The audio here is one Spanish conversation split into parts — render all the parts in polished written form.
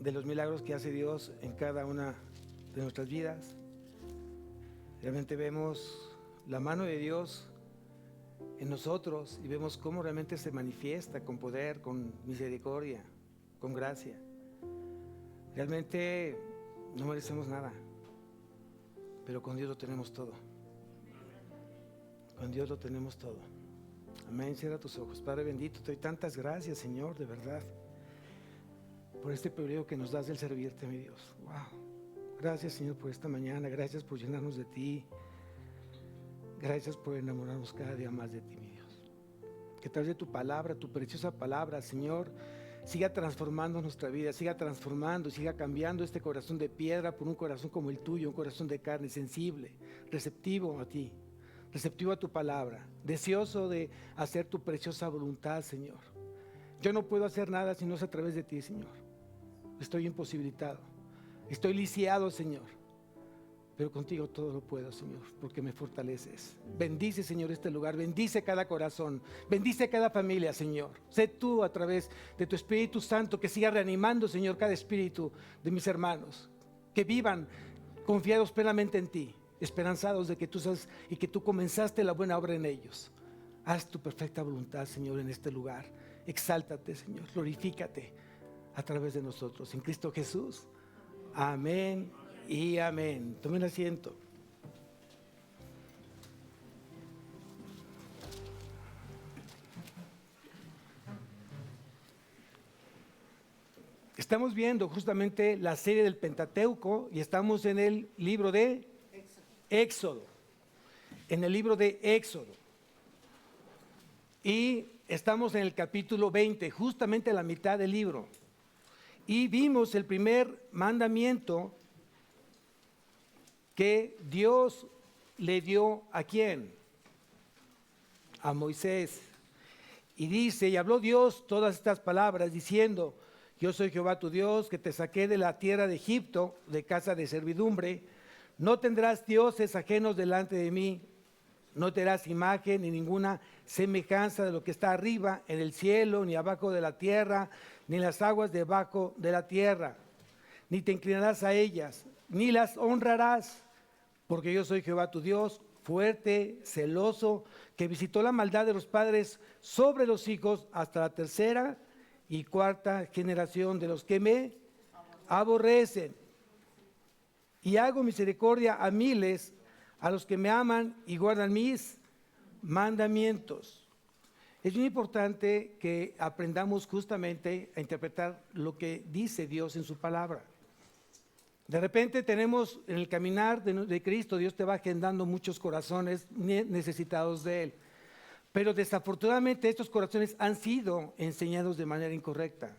de los milagros que hace Dios en cada una de nuestras vidas. Realmente vemos la mano de Dios en nosotros y vemos cómo realmente se manifiesta con poder, con misericordia, con gracia. Realmente no merecemos nada, pero con Dios lo tenemos todo. Con Dios lo tenemos todo. Amén. Cierra tus ojos. Padre bendito, te doy tantas gracias, Señor, de verdad, por este privilegio que nos das del servirte, mi Dios. Wow. Gracias, Señor, por esta mañana. Gracias por llenarnos de ti. Gracias por enamorarnos cada día más de ti, mi Dios. Que a través de tu palabra, tu preciosa palabra, Señor, siga transformando nuestra vida, siga transformando, siga cambiando este corazón de piedra por un corazón como el tuyo, un corazón de carne, sensible, receptivo a ti, receptivo a tu palabra, deseoso de hacer tu preciosa voluntad, Señor. Yo no puedo hacer nada si no es a través de ti, Señor. Estoy imposibilitado, estoy lisiado, Señor, pero contigo todo lo puedo, Señor, porque me fortaleces. Bendice, Señor, este lugar, bendice cada corazón, bendice cada familia, Señor. Sé tú a través de tu Espíritu Santo que siga reanimando, Señor, cada espíritu de mis hermanos, que vivan confiados plenamente en ti, esperanzados de que tú sabes y que tú comenzaste la buena obra en ellos. Haz tu perfecta voluntad, Señor, en este lugar. Exáltate, Señor, glorifícate a través de nosotros, en Cristo Jesús. Amén y amén. Tomen asiento. Estamos viendo justamente la serie del Pentateuco y estamos en el libro de Éxodo. En el libro de Éxodo. Y estamos en el capítulo 20, justamente la mitad del libro. Y vimos el primer mandamiento que Dios le dio ¿a quién? A Moisés. Y dice, y habló Dios todas estas palabras diciendo: yo soy Jehová tu Dios, que te saqué de la tierra de Egipto, de casa de servidumbre. No tendrás dioses ajenos delante de mí. No te harás imagen ni ninguna semejanza de lo que está arriba en el cielo, ni abajo de la tierra, ni en las aguas debajo de la tierra. Ni te inclinarás a ellas, ni las honrarás, porque yo soy Jehová tu Dios, fuerte, celoso, que visitó la maldad de los padres sobre los hijos hasta la tercera y cuarta generación de los que me aborrecen. Y hago misericordia a miles, a los que me aman y guardan mis mandamientos. Es muy importante que aprendamos justamente a interpretar lo que dice Dios en su palabra. De repente tenemos en el caminar de Cristo, Dios te va agendando muchos corazones necesitados de Él. Pero desafortunadamente estos corazones han sido enseñados de manera incorrecta.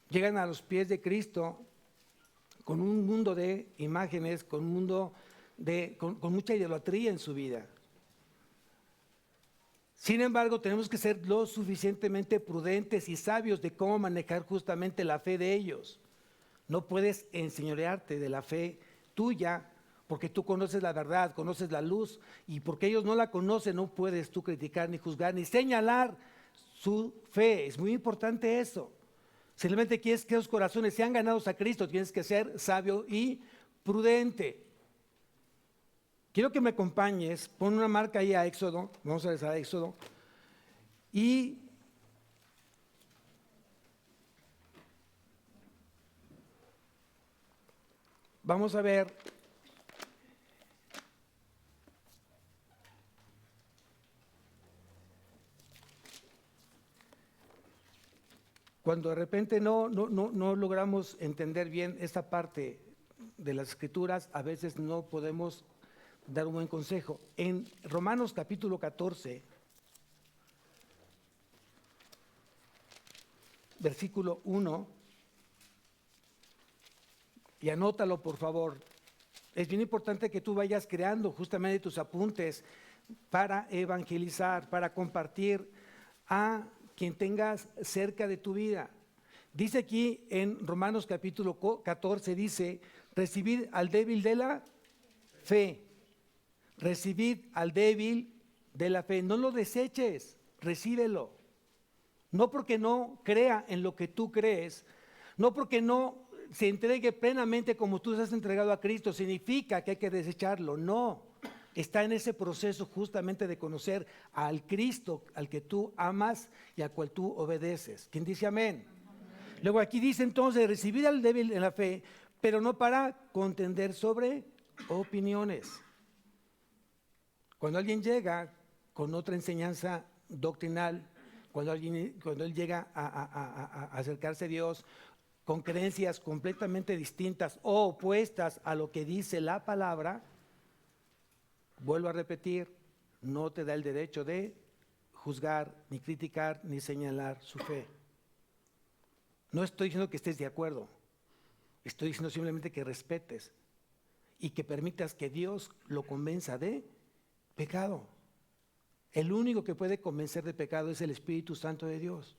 Llegan a los pies de Cristo con un mundo de imágenes, con un mundo con mucha idolatría en su vida. Sin embargo, tenemos que ser lo suficientemente prudentes y sabios de cómo manejar justamente la fe de ellos. No puedes enseñorearte de la fe tuya, porque tú conoces la verdad, conoces la luz, y porque ellos no la conocen, no puedes tú criticar, ni juzgar, ni señalar su fe. Es muy importante eso. Si realmente quieres que los corazones sean ganados a Cristo, tienes que ser sabio y prudente. Quiero que me acompañes, pon una marca ahí a Éxodo, vamos a regresar a Éxodo, y vamos a ver cuando de repente no logramos entender bien esta parte de las Escrituras, a veces no podemos dar un buen consejo. En Romanos capítulo 14, versículo 1, y anótalo por favor. Es bien importante que tú vayas creando justamente tus apuntes para evangelizar, para compartir a quien tengas cerca de tu vida. Dice aquí en Romanos capítulo 14, dice: recibid al débil de la fe. Recibid al débil de la fe. No lo deseches, recíbelo. No porque no crea en lo que tú crees, no porque no se entregue plenamente como tú has entregado a Cristo, significa que hay que desecharlo. No, está en ese proceso justamente de conocer al Cristo al que tú amas y al cual tú obedeces. ¿Quién dice amén? Luego aquí dice entonces, recibir al débil en la fe, pero no para contender sobre opiniones. Cuando alguien llega con otra enseñanza doctrinal, cuando él llega a acercarse a Dios con creencias completamente distintas o opuestas a lo que dice la palabra, vuelvo a repetir, no te da el derecho de juzgar, ni criticar, ni señalar su fe. No estoy diciendo que estés de acuerdo, estoy diciendo simplemente que respetes y que permitas que Dios lo convenza de pecado. El único que puede convencer de pecado es el Espíritu Santo de Dios,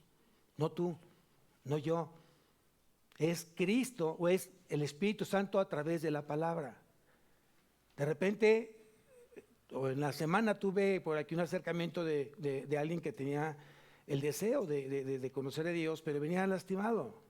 no tú, no yo. Es Cristo o es el Espíritu Santo a través de la palabra. De repente, o en la semana tuve por aquí un acercamiento de alguien que tenía el deseo de conocer a Dios, pero venía lastimado.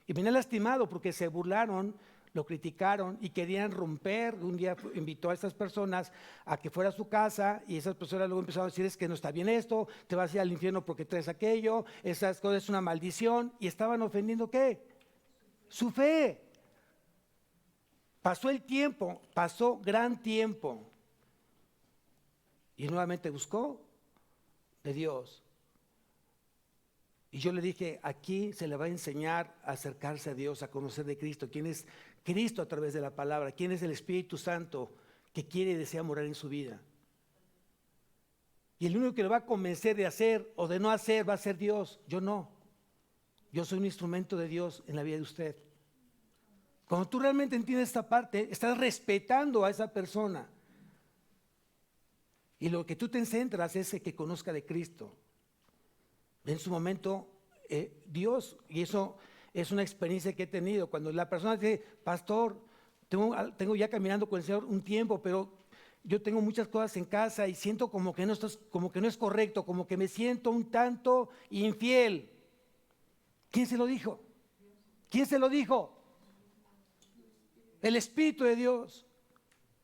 Y venía lastimado porque se burlaron, lo criticaron y querían romper. Un día invitó a estas personas a que fuera a su casa y esas personas luego empezaron a decir: es que no está bien esto, te vas a ir al infierno porque traes aquello, esas cosas es una maldición. Y estaban ofendiendo ¿qué? Su fe. Pasó el tiempo, pasó gran tiempo. Y nuevamente buscó de Dios. Y yo le dije, aquí se le va a enseñar a acercarse a Dios, a conocer de Cristo. ¿Quién es Cristo a través de la palabra? ¿Quién es el Espíritu Santo que quiere y desea morar en su vida? Y el único que le va a convencer de hacer o de no hacer va a ser Dios. Yo no. Yo soy un instrumento de Dios en la vida de usted. Cuando tú realmente entiendes esta parte, estás respetando a esa persona. Y lo que tú te centras es que conozca de Cristo. En su momento, Dios, y eso es una experiencia que he tenido, cuando la persona dice: pastor, tengo ya caminando con el Señor un tiempo, pero yo tengo muchas cosas en casa y siento como que no es correcto, como que me siento un tanto infiel. ¿Quién se lo dijo? ¿Quién se lo dijo? El Espíritu de Dios.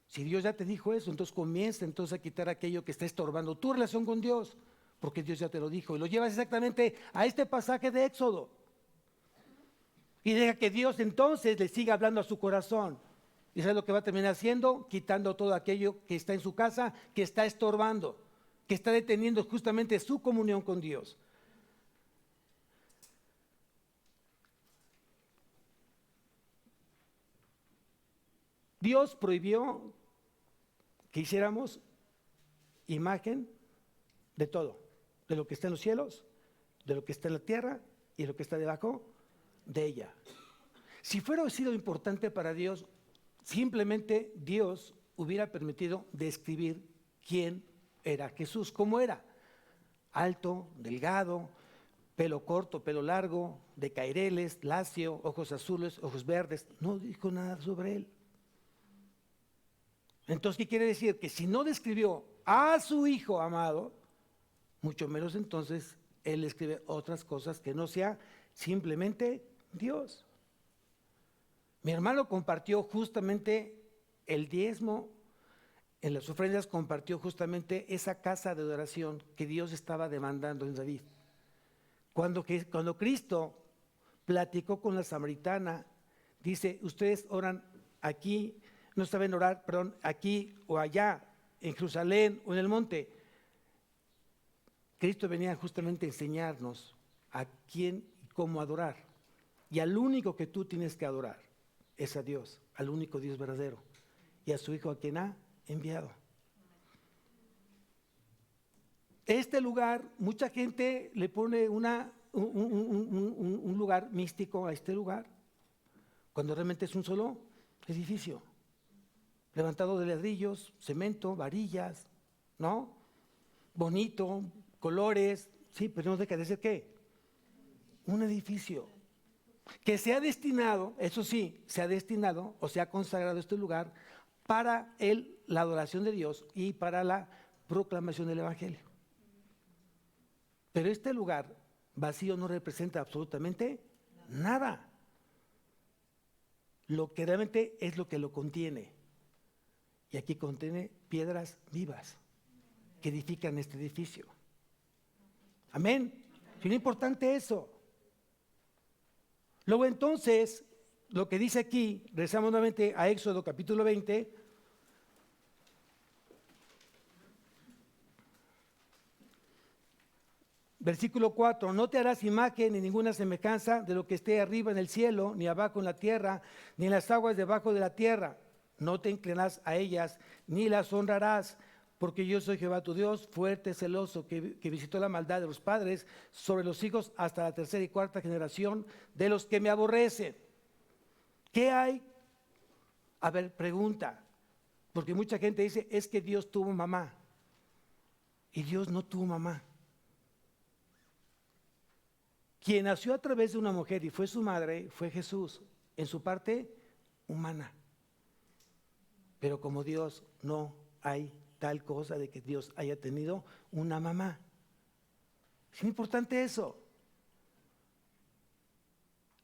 Si Dios ya te dijo eso, entonces comienza a quitar aquello que está estorbando tu relación con Dios, porque Dios ya te lo dijo y lo llevas exactamente a este pasaje de Éxodo. Y deja que Dios entonces le siga hablando a su corazón. ¿Y sabes lo que va a terminar haciendo? Quitando todo aquello que está en su casa, que está estorbando, que está deteniendo justamente su comunión con Dios. Dios prohibió que hiciéramos imagen de todo, de lo que está en los cielos, de lo que está en la tierra y de lo que está debajo de ella. Si fuera sido importante para Dios, simplemente Dios hubiera permitido describir quién era Jesús, cómo era: alto, delgado, pelo corto, pelo largo, de caireles, lacio, ojos azules, ojos verdes. No dijo nada sobre él. Entonces, ¿qué quiere decir? Que si no describió a su Hijo amado, mucho menos entonces Él escribe otras cosas que no sea simplemente Dios. Mi hermano compartió justamente el diezmo, en las ofrendas compartió justamente esa casa de adoración que Dios estaba demandando en David. Cuando Cristo platicó con la samaritana, dice: ustedes oran aquí, no saben orar, perdón, aquí o allá, en Jerusalén o en el monte. Cristo venía justamente a enseñarnos a quién y cómo adorar. Y al único que tú tienes que adorar es a Dios, al único Dios verdadero, y a su Hijo, a quien ha enviado. Este lugar, mucha gente le pone un lugar místico a este lugar, cuando realmente es un solo edificio, levantado de ladrillos, cemento, varillas, ¿no? Bonito, colores, sí, pero no deja de ser ¿qué? Un edificio que se ha destinado, eso sí, se ha destinado o se ha consagrado este lugar para la adoración de Dios y para la proclamación del Evangelio. Pero este lugar vacío no representa absolutamente nada. Lo que realmente es lo que lo contiene. Y aquí contiene piedras vivas que edifican este edificio. Amén. Es muy importante eso. Luego entonces, lo que dice aquí, regresamos nuevamente a Éxodo capítulo 20. Versículo 4, no te harás imagen ni ninguna semejanza de lo que esté arriba en el cielo, ni abajo en la tierra, ni en las aguas debajo de la tierra. No te inclinarás a ellas, ni las honrarás, porque yo soy Jehová tu Dios, fuerte, celoso, que visitó la maldad de los padres sobre los hijos hasta la tercera y cuarta generación de los que me aborrecen. ¿Qué hay? A ver, pregunta, porque mucha gente dice, es que Dios tuvo mamá, y Dios no tuvo mamá. Quien nació a través de una mujer y fue su madre fue Jesús, en su parte humana. Pero como Dios no hay tal cosa de que Dios haya tenido una mamá. Es importante eso.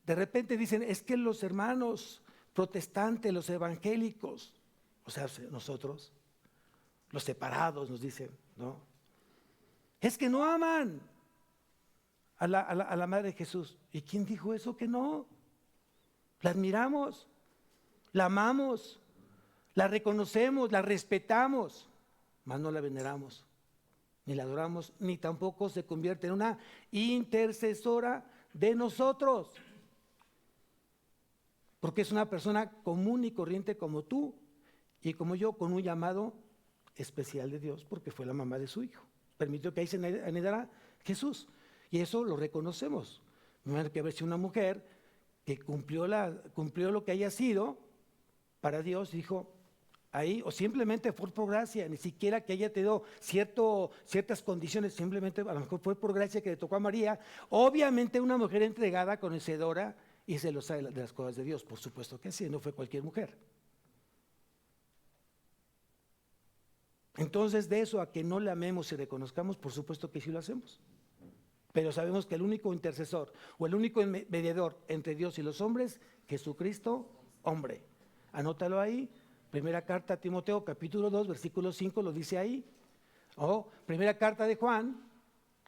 De repente dicen, es que los hermanos protestantes, los evangélicos, o sea, nosotros, los separados nos dicen, ¿no? Es que no aman a la madre de Jesús. ¿Y quién dijo eso? Que no. La admiramos, la amamos, la reconocemos, la respetamos, mas no la veneramos, ni la adoramos, ni tampoco se convierte en una intercesora de nosotros. Porque es una persona común y corriente como tú y como yo, con un llamado especial de Dios, porque fue la mamá de su hijo. Permitió que ahí se anidara Jesús. Y eso lo reconocemos. No hay que haber sido una mujer que cumplió lo que haya sido para Dios, dijo ahí, o simplemente fue por gracia, ni siquiera que haya tenido ciertas condiciones, simplemente a lo mejor fue por gracia que le tocó a María. Obviamente una mujer entregada, conocedora y celosa de las cosas de Dios, por supuesto que sí, no fue cualquier mujer. Entonces, de eso a que no le amemos y reconozcamos, por supuesto que sí lo hacemos. Pero sabemos que el único intercesor o el único mediador entre Dios y los hombres, Jesucristo, hombre. Anótalo ahí, primera carta a Timoteo, capítulo 2, versículo 5, lo dice ahí. O primera carta de Juan,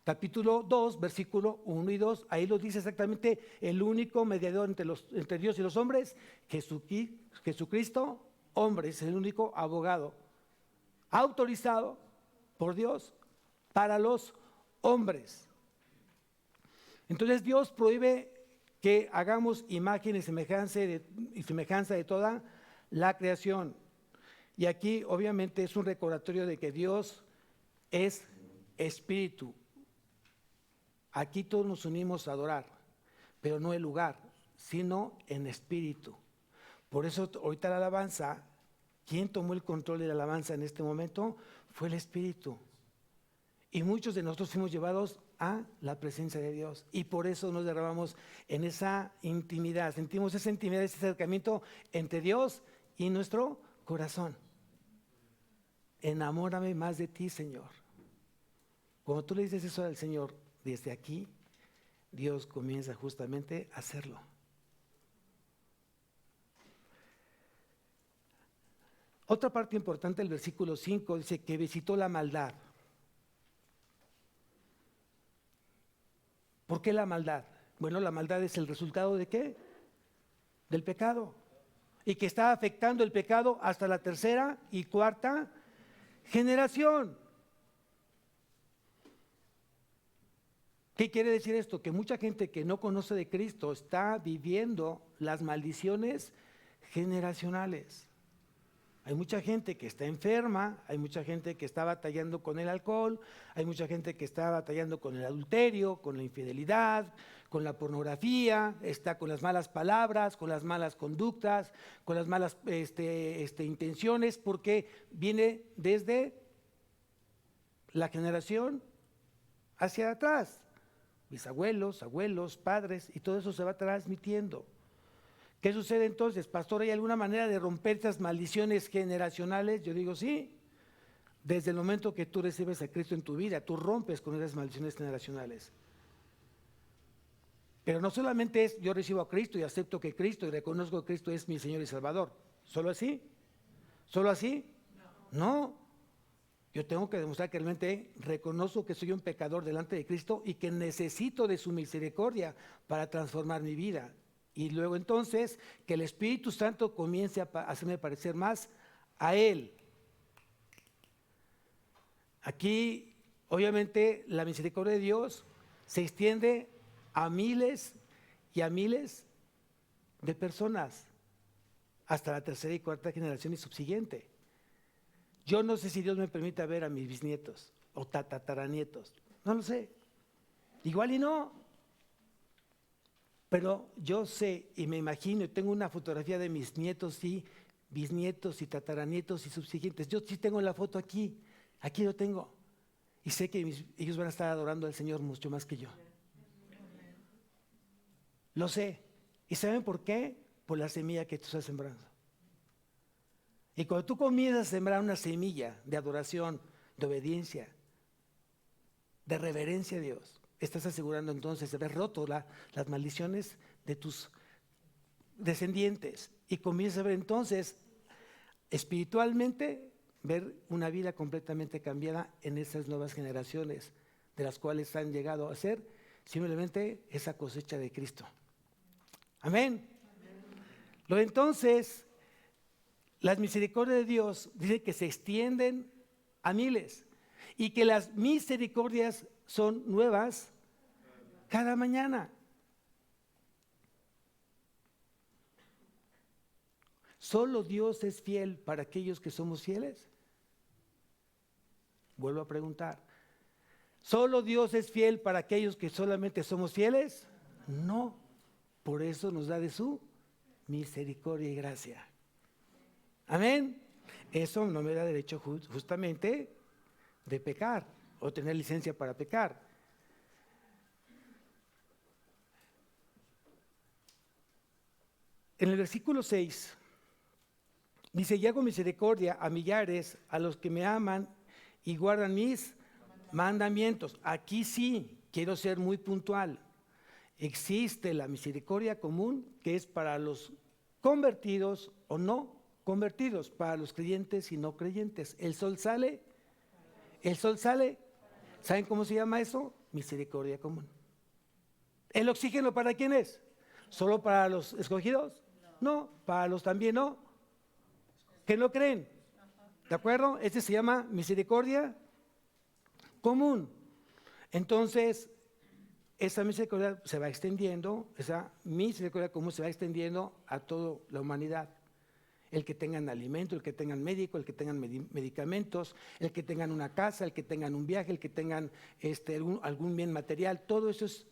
capítulo 2, versículo 1 y 2, ahí lo dice exactamente, el único mediador entre Dios y los hombres, Jesucristo, hombre, es el único abogado autorizado por Dios para los hombres. Entonces Dios prohíbe que hagamos imagen y semejanza de toda la creación. Y aquí obviamente es un recordatorio de que Dios es espíritu. Aquí todos nos unimos a adorar, pero no en lugar, sino en espíritu. Por eso ahorita la alabanza, ¿quién tomó el control de la alabanza en este momento? Fue el Espíritu. Y muchos de nosotros fuimos llevados a la presencia de Dios. Y por eso nos derramamos en esa intimidad. Sentimos esa intimidad, ese acercamiento entre Dios y nuestro corazón. Enamórame más de ti, Señor. Cuando tú le dices eso al Señor, desde aquí, Dios comienza justamente a hacerlo. Otra parte importante del versículo 5 dice que visitó la maldad. ¿Por qué la maldad? Bueno, la maldad es el resultado ¿de qué? Del pecado. Y que está afectando el pecado hasta la tercera y cuarta generación. ¿Qué quiere decir esto? Que mucha gente que no conoce de Cristo está viviendo las maldiciones generacionales. Hay mucha gente que está enferma, hay mucha gente que está batallando con el alcohol, hay mucha gente que está batallando con el adulterio, con la infidelidad, con la pornografía, está con las malas palabras, con las malas conductas, con las malas intenciones, porque viene desde la generación hacia atrás. Bisabuelos, abuelos, padres, y todo eso se va transmitiendo. ¿Qué sucede entonces? Pastor, ¿hay alguna manera de romper esas maldiciones generacionales? Yo digo sí. Desde el momento que tú recibes a Cristo en tu vida, tú rompes con esas maldiciones generacionales. Pero no solamente es yo recibo a Cristo y acepto que Cristo y reconozco que Cristo es mi Señor y Salvador. ¿Solo así? ¿Solo así? No. Yo tengo que demostrar que realmente reconozco que soy un pecador delante de Cristo y que necesito de su misericordia para transformar mi vida. Y luego entonces que el Espíritu Santo comience a hacerme parecer más a Él. Aquí, obviamente, la misericordia de Dios se extiende a miles y a miles de personas, hasta la tercera y cuarta generación y subsiguiente. Yo no sé si Dios me permita ver a mis bisnietos o tataranietos, no lo sé, igual y no, pero yo sé y me imagino y tengo una fotografía de mis nietos y bisnietos y tataranietos y subsiguientes. Yo sí tengo la foto aquí lo tengo, y sé que ellos van a estar adorando al Señor mucho más que yo. Lo sé. ¿Y saben por qué? Por la semilla que tú estás sembrando. Y cuando tú comienzas a sembrar una semilla de adoración, de obediencia, de reverencia a Dios, estás asegurando entonces de haber roto las maldiciones de tus descendientes. Y comienzas a ver entonces, espiritualmente, ver una vida completamente cambiada en esas nuevas generaciones, de las cuales han llegado a ser simplemente esa cosecha de Cristo. Amén. Luego entonces, las misericordias de Dios dice que se extienden a miles y que las misericordias son nuevas cada mañana. ¿Solo Dios es fiel para aquellos que somos fieles? Vuelvo a preguntar. ¿Solo Dios es fiel para aquellos que solamente somos fieles? No. Por eso nos da de su misericordia y gracia. Amén. Eso no me da derecho justamente de pecar o tener licencia para pecar. En el versículo 6 dice: y hago misericordia a millares, a los que me aman y guardan mis mandamientos. Aquí sí quiero ser muy puntual. Existe la misericordia común, que es para los convertidos o no convertidos, para los creyentes y no creyentes. El sol sale. ¿Saben cómo se llama eso? Misericordia común. ¿El oxígeno para quién es? ¿Solo para los escogidos? No, para los también no, que no creen. ¿De acuerdo? Este se llama misericordia común. Entonces, esa misericordia se va extendiendo, esa misericordia común se va extendiendo a toda la humanidad. El que tengan alimento, el que tengan médico, el que tengan medicamentos, el que tengan una casa, el que tengan un viaje, el que tengan algún bien material, todo eso es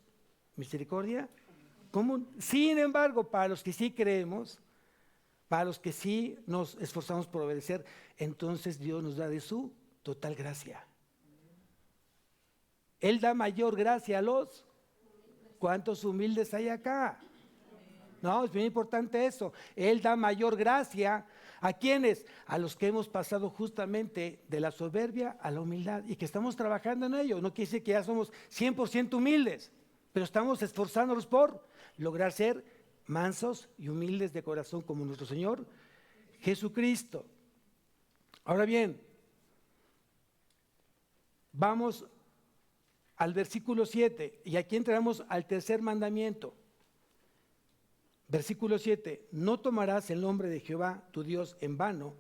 misericordia común. Sin embargo, para los que sí creemos, para los que sí nos esforzamos por obedecer, entonces Dios nos da de su total gracia. Él da mayor gracia a los... ¿Cuántos humildes hay acá? No, es bien importante eso. Él da mayor gracia ¿a quiénes? A los que hemos pasado justamente de la soberbia a la humildad y que estamos trabajando en ello. No quiere decir que ya somos 100% humildes, pero estamos esforzándonos por lograr ser mansos y humildes de corazón como nuestro Señor Jesucristo. Ahora bien, vamos al versículo 7 y aquí entramos al tercer mandamiento. Versículo 7: no tomarás el nombre de Jehová tu Dios en vano,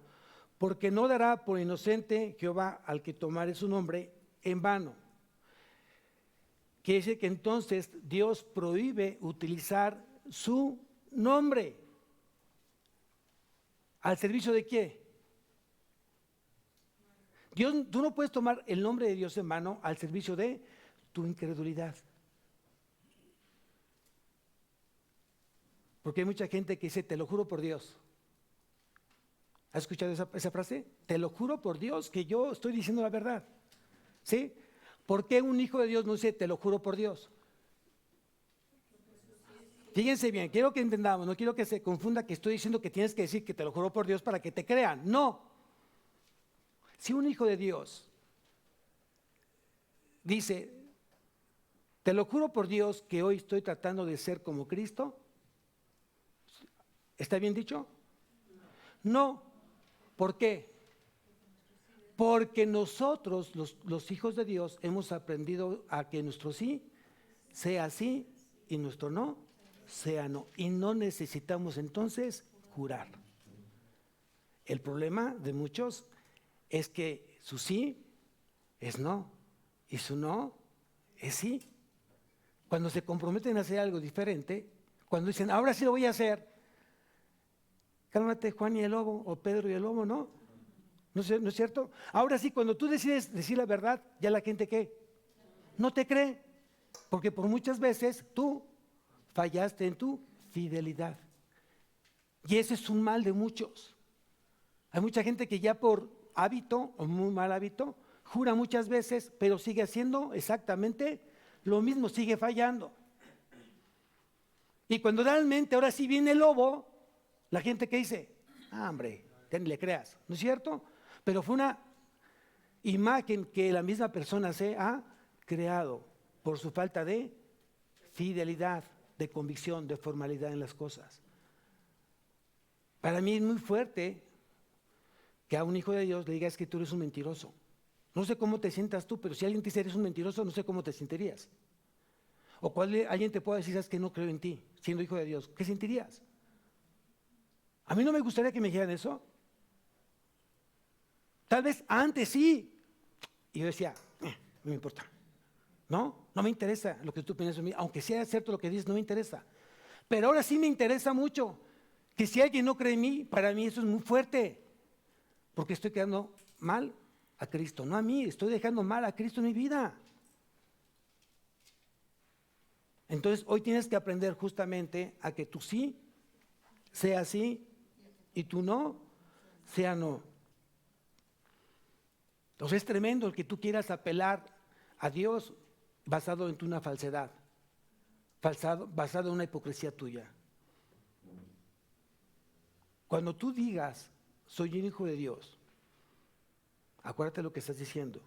porque no dará por inocente Jehová al que tomare su nombre en vano. Quiere decir que entonces Dios prohíbe utilizar su nombre. ¿Al servicio de qué? Tú no puedes tomar el nombre de Dios en vano al servicio de tu incredulidad. Porque hay mucha gente que dice: te lo juro por Dios. ¿Has escuchado esa frase? Te lo juro por Dios que yo estoy diciendo la verdad. ¿Sí? ¿Por qué un hijo de Dios no dice te lo juro por Dios? Fíjense bien, quiero que entendamos, no quiero que se confunda que estoy diciendo que tienes que decir que te lo juro por Dios para que te crean. No. Si un hijo de Dios dice Te lo juro por Dios que hoy estoy tratando de ser como Cristo. ¿Está bien dicho? No. ¿Por qué? Porque nosotros, los hijos de Dios, hemos aprendido a que nuestro sí sea sí y nuestro no sea no. Y no necesitamos entonces jurar. El problema de muchos es que su sí es no y su no es sí. Cuando se comprometen a hacer algo diferente, cuando dicen, ahora sí lo voy a hacer, cálmate Juan y el lobo, o Pedro y el lobo, ¿no? ¿No es cierto? Ahora sí, cuando tú decides decir la verdad, ya la gente ¿qué? No te cree, porque por muchas veces tú fallaste en tu fidelidad. Y ese es un mal de muchos. Hay mucha gente que ya por hábito, o muy mal hábito, jura muchas veces, pero sigue haciendo exactamente lo mismo, sigue fallando. Y cuando realmente ahora sí viene el lobo, la gente que dice, hombre, ya ni le creas, ¿no es cierto? Pero fue una imagen que la misma persona se ha creado por su falta de fidelidad, de convicción, de formalidad en las cosas. Para mí es muy fuerte que a un hijo de Dios le diga es que tú eres un mentiroso. No sé cómo te sientas tú, pero si alguien te dice eres un mentiroso, no sé cómo te sentirías. O alguien te puede decir, sabes que no creo en ti, siendo hijo de Dios, ¿qué sentirías? A mí no me gustaría que me dijeran eso. Tal vez antes sí. Y yo decía, no me importa. No me interesa lo que tú piensas de mí, aunque sea cierto lo que dices, no me interesa. Pero ahora sí me interesa mucho, que si alguien no cree en mí, para mí eso es muy fuerte, porque estoy quedando mal a Cristo, no a mí, estoy dejando mal a Cristo en mi vida. Entonces hoy tienes que aprender justamente a que tu sí sea sí y tu no sea no. Entonces es tremendo el que tú quieras apelar a Dios basado en una falsedad, basado en una hipocresía tuya. Cuando tú digas, soy un hijo de Dios, acuérdate lo que estás diciendo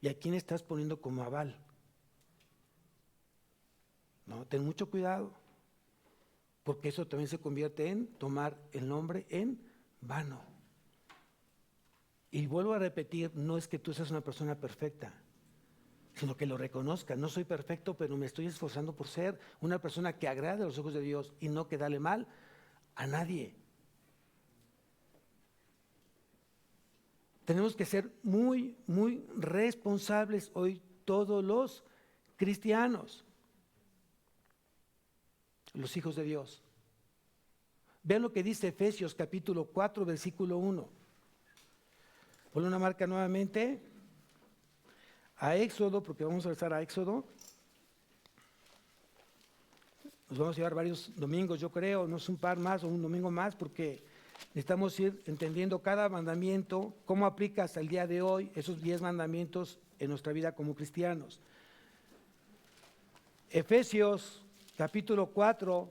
y a quién estás poniendo como aval. No, ten mucho cuidado, porque eso también se convierte en tomar el nombre en vano. Y vuelvo a repetir, no es que tú seas una persona perfecta, sino que lo reconozca. No soy perfecto, pero me estoy esforzando por ser una persona que agrade a los ojos de Dios y no que dale mal a nadie. Tenemos que ser muy, muy responsables hoy todos los cristianos, los hijos de Dios. Vean lo que dice Efesios capítulo 4, versículo 1. Ponle una marca nuevamente a Éxodo, porque vamos a regresar a Éxodo. Nos vamos a llevar varios domingos, yo creo, no es un par más o un domingo más, porque necesitamos ir entendiendo cada mandamiento, cómo aplica hasta el día de hoy esos 10 mandamientos en nuestra vida como cristianos. Efesios capítulo 4,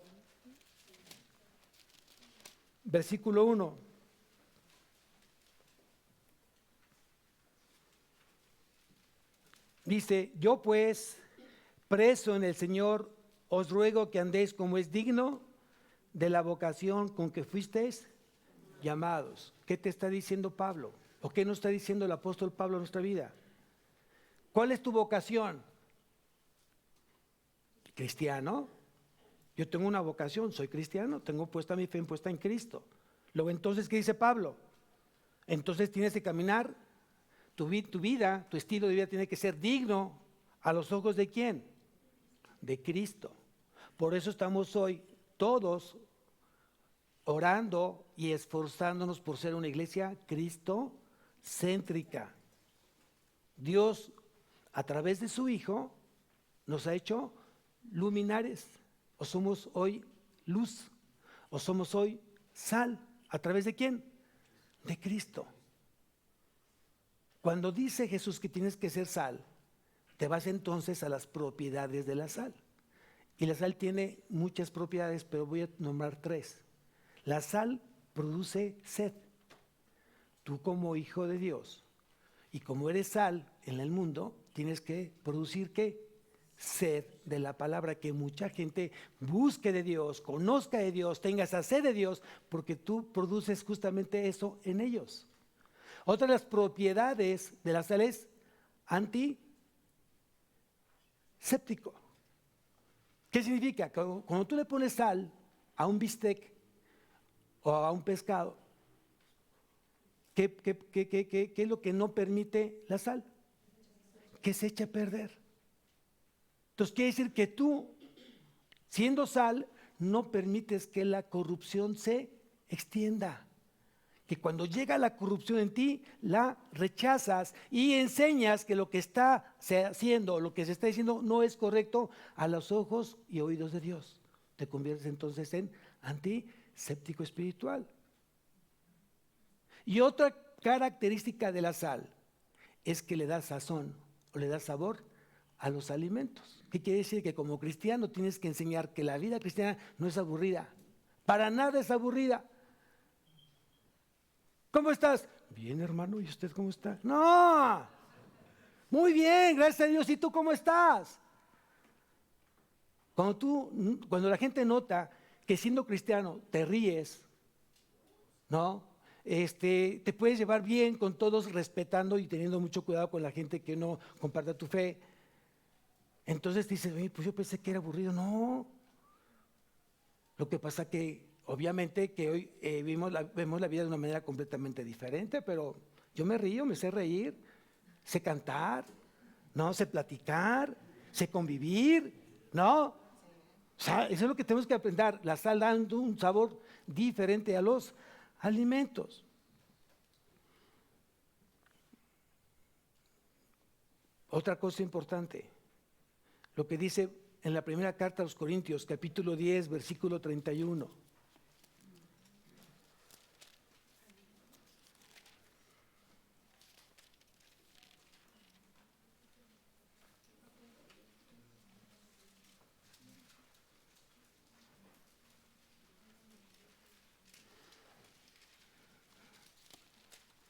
versículo 1. Dice, yo pues, preso en el Señor, os ruego que andéis como es digno de la vocación con que fuisteis llamados. ¿Qué te está diciendo Pablo? ¿O qué nos está diciendo el apóstol Pablo en nuestra vida? ¿Cuál es tu vocación? Cristiano. Yo tengo una vocación, soy cristiano, tengo puesta mi fe puesta en Cristo. Luego entonces, ¿qué dice Pablo? Entonces tienes que caminar, tu vida, tu estilo de vida tiene que ser digno a los ojos ¿de quién? De Cristo. Por eso estamos hoy todos orando y esforzándonos por ser una iglesia cristocéntrica. Dios, a través de su Hijo, nos ha hecho luminares, o somos hoy luz, o somos hoy sal. ¿A través de quién? De Cristo. Cuando dice Jesús que tienes que ser sal, te vas entonces a las propiedades de la sal. Y la sal tiene muchas propiedades, pero voy a nombrar 3. La sal produce sed. Tú como hijo de Dios y como eres sal en el mundo, tienes que producir ¿qué? sed de la palabra, que mucha gente busque de Dios, conozca de Dios, tenga esa sed de Dios, porque tú produces justamente eso en ellos. Otra de las propiedades de la sal es antiséptico. ¿Qué significa? Cuando tú le pones sal a un bistec o a un pescado, ¿qué es lo que no permite la sal? Que se eche a perder. Entonces quiere decir que tú, siendo sal, no permites que la corrupción se extienda. Que cuando llega la corrupción en ti, la rechazas y enseñas que lo que está haciendo, lo que se está diciendo no es correcto a los ojos y oídos de Dios. Te conviertes entonces en antiséptico espiritual. Y otra característica de la sal es que le da sazón o le da sabor a los alimentos. ¿Qué quiere decir? Que como cristiano tienes que enseñar que la vida cristiana no es aburrida. Para nada es aburrida. ¿Cómo estás? Bien, hermano, ¿y usted cómo está? No, muy bien, gracias a Dios. ¿Y tú cómo estás? Cuando la gente nota que siendo cristiano te ríes, ¿no? Te puedes llevar bien con todos, respetando y teniendo mucho cuidado con la gente que no comparta tu fe. Entonces dices, pues yo pensé que era aburrido. No. Lo que pasa que obviamente que hoy vemos la vida de una manera completamente diferente, pero yo me río, me sé reír, sé cantar, ¿no? Sé platicar, sé convivir, ¿no? O sea, eso es lo que tenemos que aprender. La sal dando un sabor diferente a los alimentos. Otra cosa importante, lo que dice en la primera carta a los Corintios, capítulo 10, versículo 31.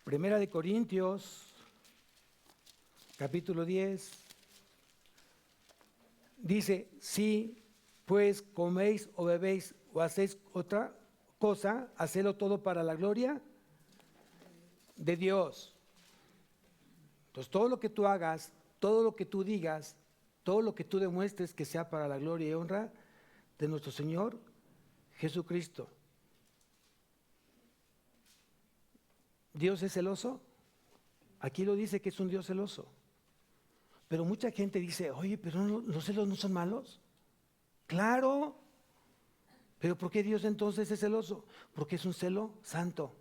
Primera de Corintios, capítulo 10, dice, si pues coméis o bebéis o hacéis otra cosa, hacedlo todo para la gloria de Dios. Entonces todo lo que tú hagas, todo lo que tú digas, todo lo que tú demuestres que sea para la gloria y honra de nuestro Señor Jesucristo. ¿Dios es celoso? Aquí lo dice que es un Dios celoso. Pero mucha gente dice, oye, pero los celos no son malos. Claro. Pero ¿por qué Dios entonces es celoso? Porque es un celo santo.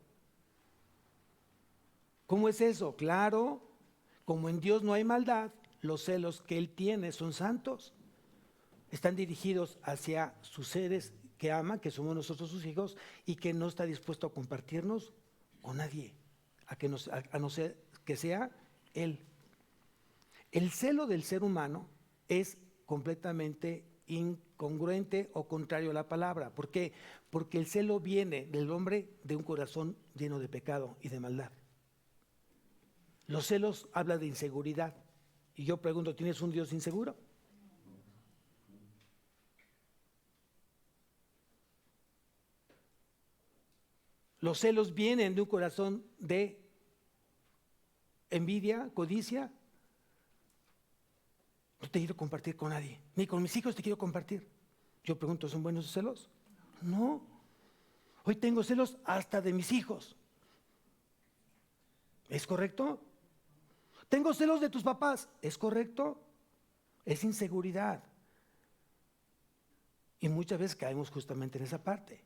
¿Cómo es eso? Claro, como en Dios no hay maldad, los celos que Él tiene son santos. Están dirigidos hacia sus seres que ama, que somos nosotros sus hijos, y que no está dispuesto a compartirnos con nadie, a no ser que sea Él. El celo del ser humano es completamente incongruente o contrario a la palabra. ¿Por qué? Porque el celo viene del hombre de un corazón lleno de pecado y de maldad. Los celos hablan de inseguridad. Y yo pregunto, ¿tienes un Dios inseguro? Los celos vienen de un corazón de envidia, codicia. No te quiero compartir con nadie, ni con mis hijos te quiero compartir. Yo pregunto, ¿son buenos celos? No. Hoy tengo celos hasta de mis hijos. ¿Es correcto? Tengo celos de tus papás. ¿Es correcto? Es inseguridad. Y muchas veces caemos justamente en esa parte.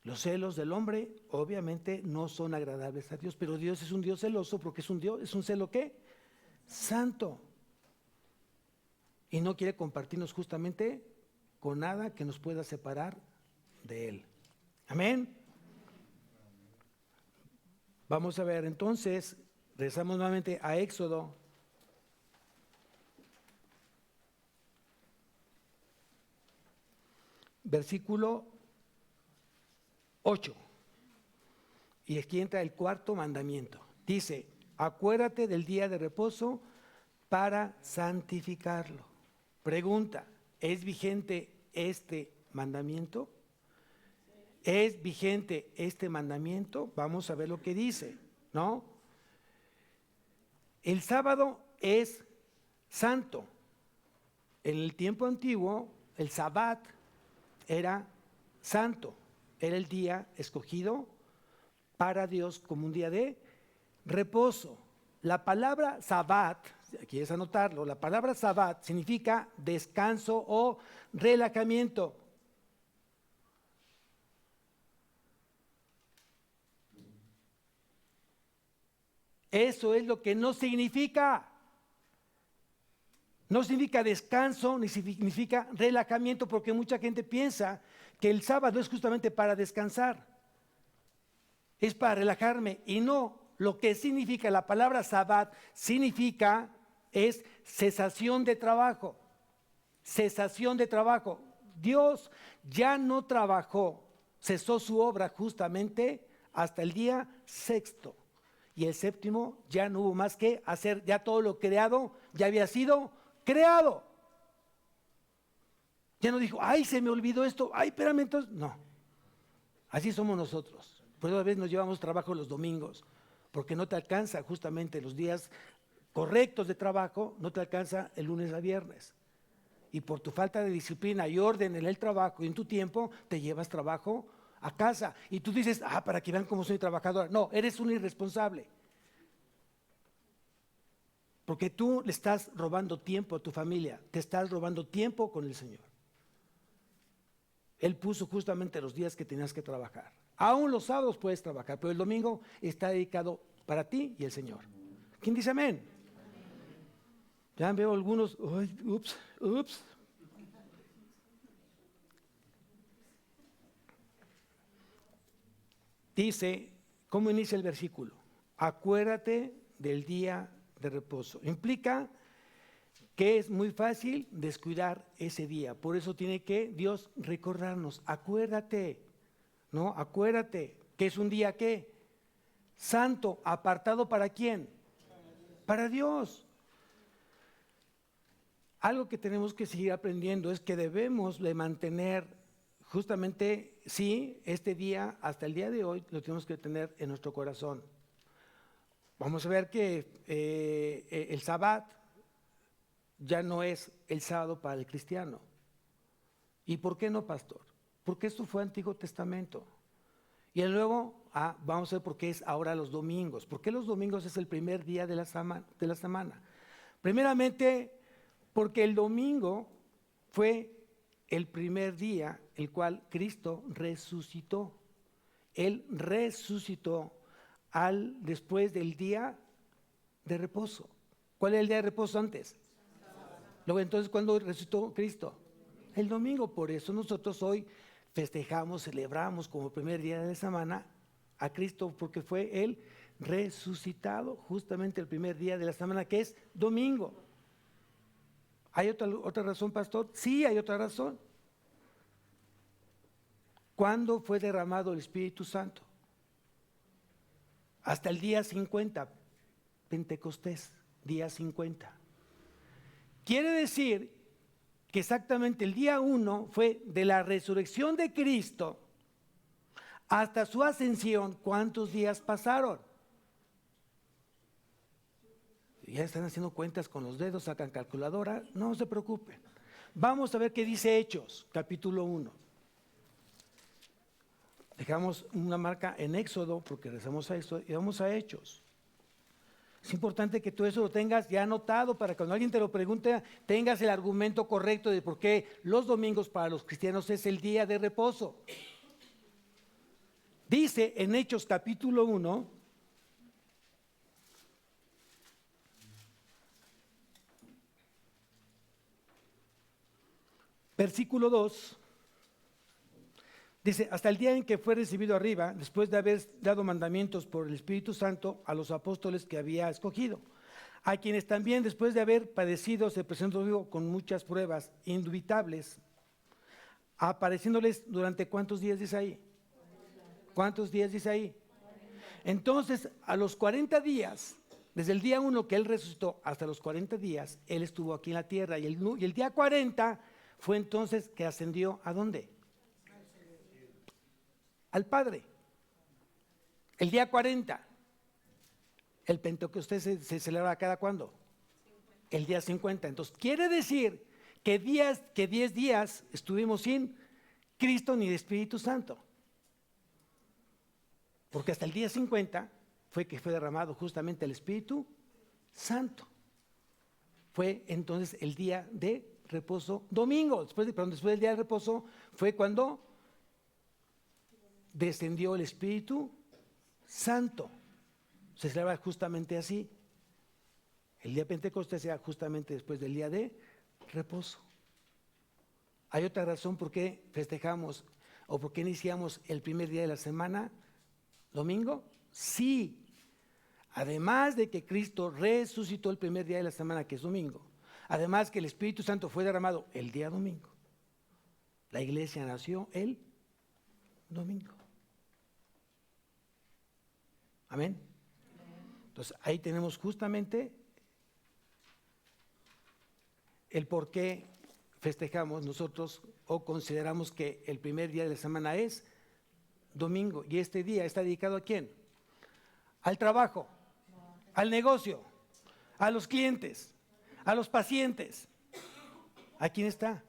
Los celos del hombre obviamente no son agradables a Dios, pero Dios es un Dios celoso porque es un celo ¿qué? Santo. Y no quiere compartirnos justamente con nada que nos pueda separar de Él. Amén. Vamos a ver entonces, regresamos nuevamente a Éxodo. Versículo 8. Y aquí entra el cuarto mandamiento. Dice, acuérdate del día de reposo para santificarlo. Pregunta, ¿es vigente este mandamiento? ¿Es vigente este mandamiento? Vamos a ver lo que dice, ¿no? El sábado es santo. En el tiempo antiguo, el Sabbat era santo. Era el día escogido para Dios como un día de reposo. La palabra Sabbat, si quieres anotarlo, la palabra Sabbat significa descanso o relajamiento. Eso es lo que no significa. No significa descanso, ni significa relajamiento, porque mucha gente piensa que el sábado es justamente para descansar. Es para relajarme. Y no, lo que significa la palabra Sabbat, significa es cesación de trabajo. Cesación de trabajo. Dios ya no trabajó, cesó su obra justamente hasta el día sexto. Y el séptimo ya no hubo más que hacer, ya todo lo creado ya había sido creado. Ya no dijo, ay, se me olvidó esto, ay, espérame, entonces, no. Así somos nosotros. Por eso a veces nos llevamos trabajo los domingos, porque no te alcanza justamente los días correctos de trabajo, no te alcanza el lunes a viernes. Y por tu falta de disciplina y orden en el trabajo y en tu tiempo, te llevas trabajo a casa. Y tú dices, para que vean cómo soy trabajadora. No, eres un irresponsable. Porque tú le estás robando tiempo a tu familia, te estás robando tiempo con el Señor. Él puso justamente los días que tenías que trabajar. Aún los sábados puedes trabajar, pero el domingo está dedicado para ti y el Señor. ¿Quién dice amén? Ya veo algunos, ups. Dice, ¿cómo inicia el versículo? Acuérdate del día de reposo. Implica que es muy fácil descuidar ese día. Por eso tiene que Dios recordarnos, acuérdate, ¿no? Acuérdate que es un día ¿qué? Santo, apartado ¿para quién? Para Dios. Algo que tenemos que seguir aprendiendo es que debemos de mantener justamente, sí, este día, hasta el día de hoy, lo tenemos que tener en nuestro corazón. Vamos a ver que el Sabbat ya no es el sábado para el cristiano. ¿Y por qué no, pastor? Porque esto fue Antiguo Testamento. Y luego, vamos a ver por qué es ahora los domingos. ¿Por qué los domingos es el primer día de la semana? Primeramente, porque el domingo fue el primer día el cual Cristo resucitó. Él resucitó después del día de reposo. ¿Cuál es el día de reposo antes? Luego, entonces, ¿cuándo resucitó Cristo? El domingo. Por eso nosotros hoy festejamos, celebramos como primer día de la semana a Cristo, porque fue Él resucitado justamente el primer día de la semana, que es domingo. ¿Hay otra razón, pastor? Sí, hay otra razón. ¿Cuándo fue derramado el Espíritu Santo? Hasta el día 50, Pentecostés, día 50. Quiere decir que exactamente el día 1 fue de la resurrección de Cristo hasta su ascensión. ¿Cuántos días pasaron? Ya están haciendo cuentas con los dedos, sacan calculadora, no se preocupen. Vamos a ver qué dice Hechos, capítulo 1. Dejamos una marca en Éxodo, porque rezamos a Éxodo, y vamos a Hechos. Es importante que tú eso lo tengas ya anotado para que cuando alguien te lo pregunte, tengas el argumento correcto de por qué los domingos para los cristianos es el día de reposo. Dice en Hechos capítulo 1, versículo 2, dice, hasta el día en que fue recibido arriba, después de haber dado mandamientos por el Espíritu Santo a los apóstoles que había escogido, a quienes también después de haber padecido se presentó con muchas pruebas indubitables, apareciéndoles durante ¿cuántos días dice ahí? ¿Cuántos días dice ahí? Entonces, a los 40 días, desde el día 1 que Él resucitó hasta los 40 días, Él estuvo aquí en la tierra. Y el día 40 fue entonces que ascendió ¿a dónde? Al Padre. El día 40. El Pentecostés se celebra cada ¿cuándo? El día 50. Entonces quiere decir que 10 días estuvimos sin Cristo ni de Espíritu Santo. Porque hasta el día 50 fue que fue derramado justamente el Espíritu Santo. Fue entonces el día de reposo, domingo. Después del día de reposo fue cuando descendió el Espíritu Santo. Se celebra justamente así. El día de Pentecostés sea justamente después del día de reposo. ¿Hay otra razón por qué festejamos o por qué iniciamos el primer día de la semana, domingo? Sí. Además de que Cristo resucitó el primer día de la semana, que es domingo, además que el Espíritu Santo fue derramado el día domingo, la iglesia nació el domingo. Amén. Entonces ahí tenemos justamente el por qué festejamos nosotros o consideramos que el primer día de la semana es domingo. Y este día está dedicado ¿a quién? Al trabajo, al negocio, a los clientes, a los pacientes. ¿A quién está?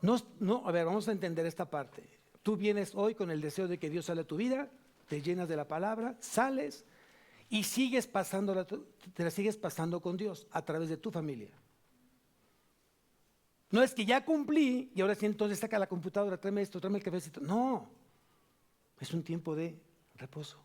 A ver, vamos a entender esta parte. Tú vienes hoy con el deseo de que Dios sale a tu vida, te llenas de la palabra, sales y te la sigues pasando con Dios a través de tu familia. No es que ya cumplí y ahora sí entonces saca la computadora, tráeme esto, tráeme el cafecito. No, es un tiempo de reposo.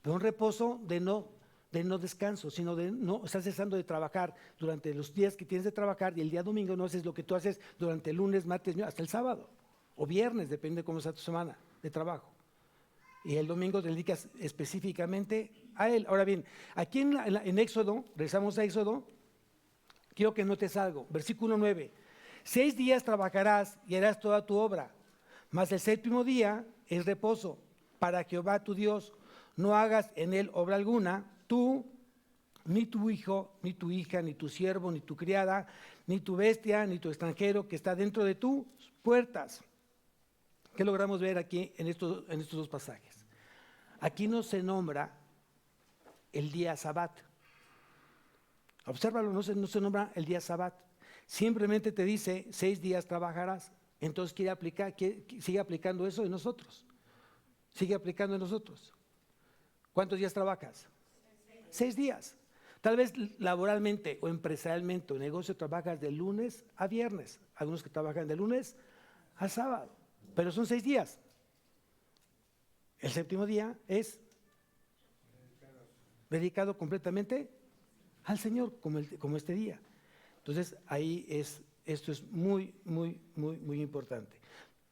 Pero un reposo de no descanso, sino de no estás cesando de trabajar durante los días que tienes de trabajar y el día domingo no haces lo que tú haces durante el lunes, martes, hasta el sábado o viernes, depende de cómo sea tu semana de trabajo. Y el domingo te dedicas específicamente a Él. Ahora bien, aquí en Éxodo, regresamos a Éxodo, quiero que notes algo. Versículo 9. 6 días trabajarás y harás toda tu obra, mas el séptimo día es reposo para Jehová tu Dios. No hagas en él obra alguna, tú, ni tu hijo, ni tu hija, ni tu siervo, ni tu criada, ni tu bestia, ni tu extranjero que está dentro de tus puertas. ¿Qué logramos ver aquí en estos dos pasajes? Aquí no se nombra el día Sabat. Obsérvalo, no se nombra el día Sabat. Simplemente te dice 6 días trabajarás. Entonces sigue aplicando eso en nosotros. Sigue aplicando en nosotros. ¿Cuántos días trabajas? 6 días. Tal vez laboralmente o empresarialmente o negocio trabajas de lunes a viernes. Algunos que trabajan de lunes a sábado. Pero son 6 días. El séptimo día es dedicado completamente al Señor, como este día. Entonces ahí esto es muy, muy, muy, muy importante.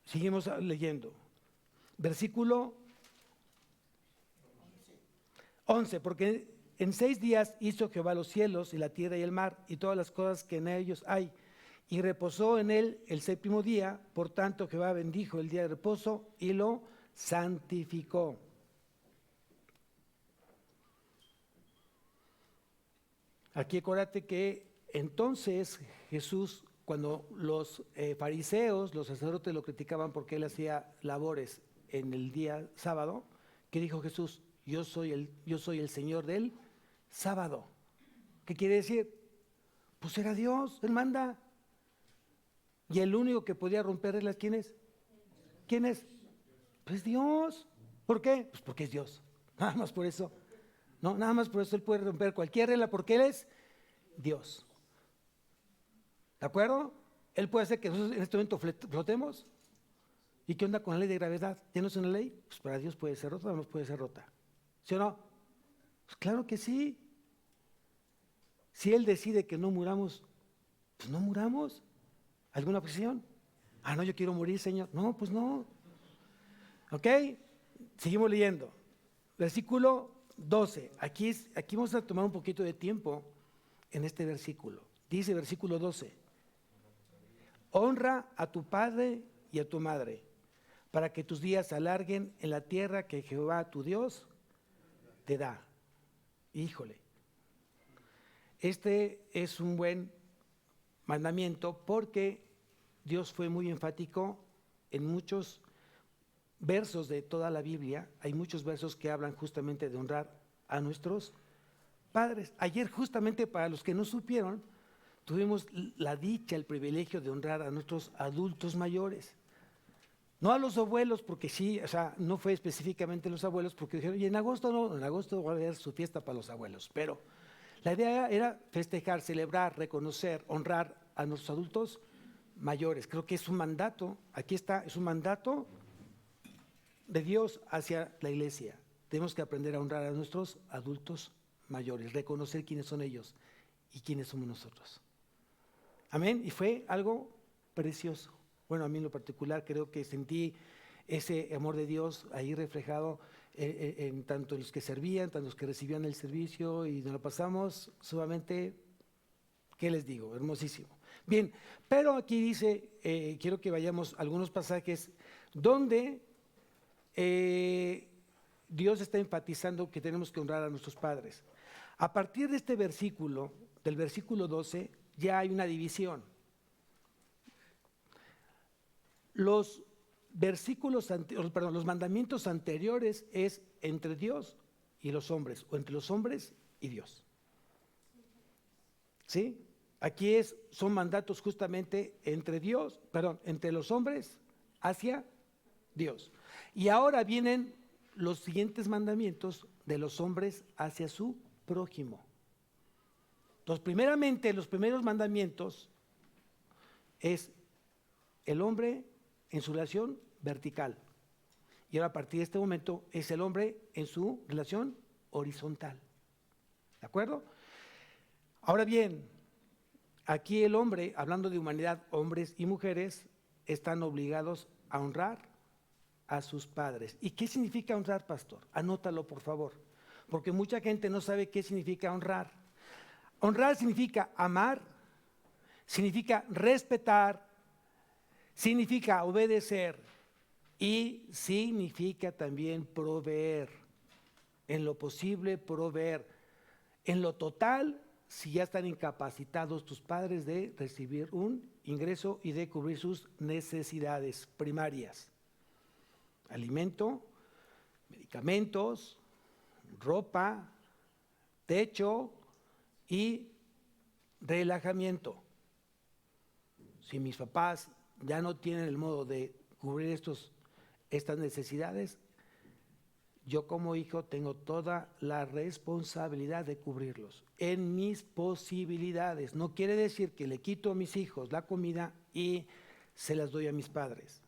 Seguimos leyendo. Versículo 11, porque en 6 días hizo Jehová los cielos y la tierra y el mar y todas las cosas que en ellos hay, y reposó en él el séptimo día. Por tanto Jehová bendijo el día de reposo y lo santificó. Aquí acuérdate que entonces Jesús, cuando los fariseos, los sacerdotes lo criticaban porque él hacía labores en el día sábado, ¿qué dijo Jesús? Yo soy el Señor del sábado. ¿Qué quiere decir? Pues era Dios, Él manda. Y el único que podía romper reglas, ¿quién es? ¿Quién es? Pues Dios. ¿Por qué? Pues porque es Dios. Nada más por eso. No, nada más por eso Él puede romper cualquier regla porque Él es Dios. ¿De acuerdo? Él puede hacer que nosotros en este momento flotemos. ¿Y qué onda con la ley de gravedad? ¿Ya no es una ley? Pues para Dios puede ser rota o no puede ser rota. ¿Sí o no? Pues claro que sí. Si Él decide que no muramos, pues no muramos. ¿Alguna objeción? Ah, no, yo quiero morir, Señor. No, pues no. ¿Ok? Seguimos leyendo. Versículo 12. Aquí vamos a tomar un poquito de tiempo en este versículo. Dice versículo 12. Honra a tu padre y a tu madre, para que tus días se alarguen en la tierra que Jehová tu Dios te da. Híjole. Este es un buen mandamiento porque Dios fue muy enfático en muchos versos de toda la Biblia. Hay muchos versos que hablan justamente de honrar a nuestros padres. Ayer, justamente para los que no supieron, tuvimos la dicha, el privilegio de honrar a nuestros adultos mayores. No a los abuelos, porque sí, o sea, no fue específicamente los abuelos, porque dijeron, y en agosto no, en agosto va a haber su fiesta para los abuelos. Pero la idea era festejar, celebrar, reconocer, honrar a nuestros adultos mayores. Creo que es un mandato, aquí está, es un mandato de Dios hacia la iglesia. Tenemos que aprender a honrar a nuestros adultos mayores, reconocer quiénes son ellos y quiénes somos nosotros. Amén. Y fue algo precioso. Bueno, a mí en lo particular creo que sentí ese amor de Dios ahí reflejado en tanto los que servían, tanto los que recibían el servicio, y nos lo pasamos sumamente, ¿qué les digo? Hermosísimo. Bien, pero aquí dice, quiero que vayamos a algunos pasajes donde Dios está enfatizando que tenemos que honrar a nuestros padres. A partir de este versículo, del versículo 12, ya hay una división. Los los mandamientos anteriores es entre Dios y los hombres, o entre los hombres y Dios. ¿Sí? Aquí son mandatos justamente entre los hombres hacia Dios. Y ahora vienen los siguientes mandamientos de los hombres hacia su prójimo. Entonces, primeramente, los primeros mandamientos es el hombre en su relación vertical. Y ahora a partir de este momento es el hombre en su relación horizontal. ¿De acuerdo? Ahora bien, aquí el hombre, hablando de humanidad, hombres y mujeres, están obligados a honrar a sus padres. ¿Y qué significa honrar, pastor? Anótalo, por favor, porque mucha gente no sabe qué significa honrar. Honrar significa amar, significa respetar, significa obedecer y significa también proveer. En lo posible, proveer. En lo total, si ya están incapacitados tus padres de recibir un ingreso y de cubrir sus necesidades primarias. Alimento, medicamentos, ropa, techo y relajamiento. Si mis papás ya no tienen el modo de cubrir estas necesidades, yo como hijo tengo toda la responsabilidad de cubrirlos en mis posibilidades. No quiere decir que le quito a mis hijos la comida y se las doy a mis padres.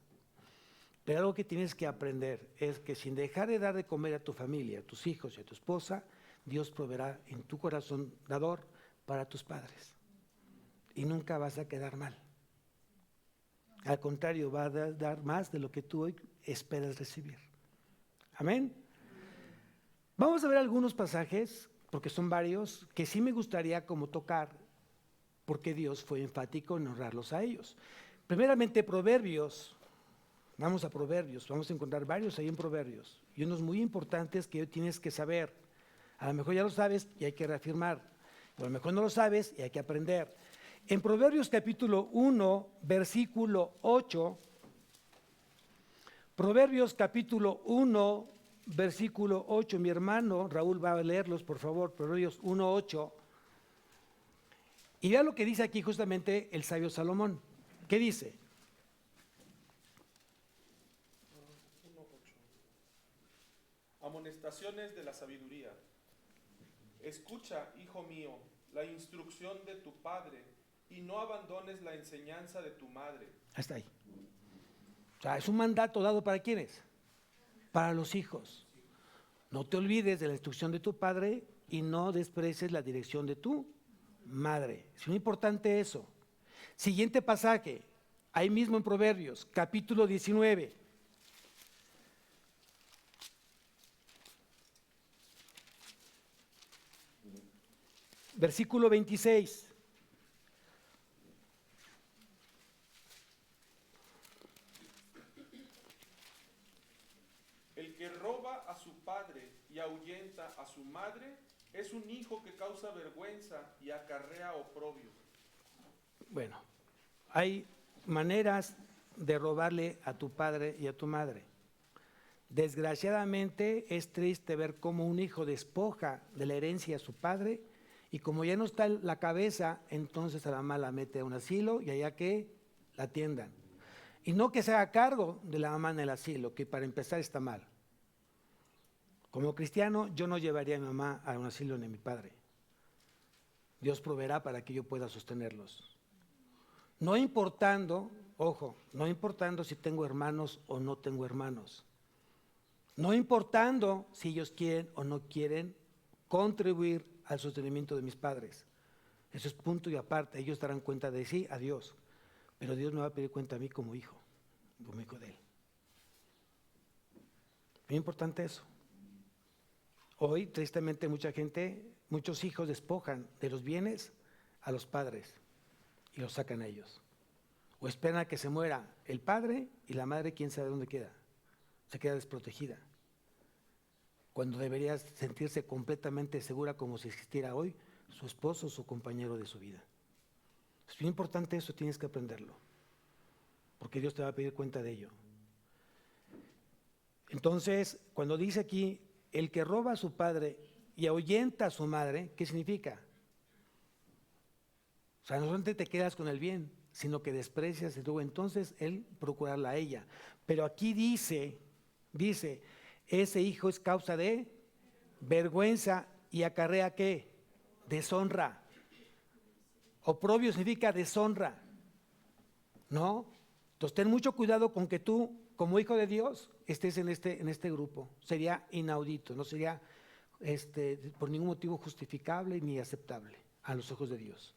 Pero algo que tienes que aprender es que sin dejar de dar de comer a tu familia, a tus hijos y a tu esposa, Dios proveerá en tu corazón dador para tus padres. Y nunca vas a quedar mal. Al contrario, va a dar más de lo que tú hoy esperas recibir. Amén. Vamos a ver algunos pasajes, porque son varios, que sí me gustaría como tocar, porque Dios fue enfático en honrarlos a ellos. Primeramente, Proverbios. Vamos a Proverbios, vamos a encontrar varios ahí en Proverbios. Y unos muy importantes que hoy tienes que saber. A lo mejor ya lo sabes y hay que reafirmar. A lo mejor no lo sabes y hay que aprender. En Proverbios capítulo 1, versículo 8, Proverbios capítulo 1, versículo 8, mi hermano Raúl va a leerlos, por favor, Proverbios 1, 8. Y vea lo que dice aquí justamente el sabio Salomón. ¿Qué dice? 1:8. Amonestaciones de la sabiduría. Escucha, hijo mío, la instrucción de tu padre, y no abandones la enseñanza de tu madre. Hasta ahí. O sea, es un mandato dado ¿para quiénes? Para los hijos. No te olvides de la instrucción de tu padre y no desprecies la dirección de tu madre. Es muy importante eso. Siguiente pasaje, ahí mismo en Proverbios, capítulo 19. Versículo 26. El que roba a su padre y ahuyenta a su madre, es un hijo que causa vergüenza y acarrea oprobio. Bueno, hay maneras de robarle a tu padre y a tu madre. Desgraciadamente es triste ver cómo un hijo despoja de la herencia a su padre y como ya no está en la cabeza, entonces a la mamá la mete a un asilo y allá que la atiendan. Y no que se haga cargo de la mamá en el asilo, que para empezar está mal. Como cristiano yo no llevaría a mi mamá a un asilo ni a mi padre. Dios proveerá para que yo pueda sostenerlos. No importando, ojo, no importando si tengo hermanos o no tengo hermanos. No importando si ellos quieren o no quieren contribuir al sostenimiento de mis padres. Eso es punto y aparte. Ellos darán cuenta de sí a Dios. Pero Dios me va a pedir cuenta a mí como hijo de Él. Muy importante eso. Hoy, tristemente, muchos hijos despojan de los bienes a los padres y los sacan a ellos. O esperan a que se muera el padre y la madre, quién sabe dónde queda. Se queda desprotegida. Cuando debería sentirse completamente segura como si existiera hoy su esposo o su compañero de su vida. Es bien importante eso, tienes que aprenderlo. Porque Dios te va a pedir cuenta de ello. Entonces, cuando dice aquí, el que roba a su padre y ahuyenta a su madre, ¿qué significa? O sea, no solamente te quedas con el bien, sino que desprecias y luego entonces él procurarla a ella. Pero aquí dice, ese hijo es causa de vergüenza y acarrea ¿qué? Deshonra. Oprobio significa deshonra, ¿no? Entonces ten mucho cuidado con que tú, como hijo de Dios, estés en este grupo. Sería inaudito, no sería por ningún motivo justificable ni aceptable a los ojos de Dios.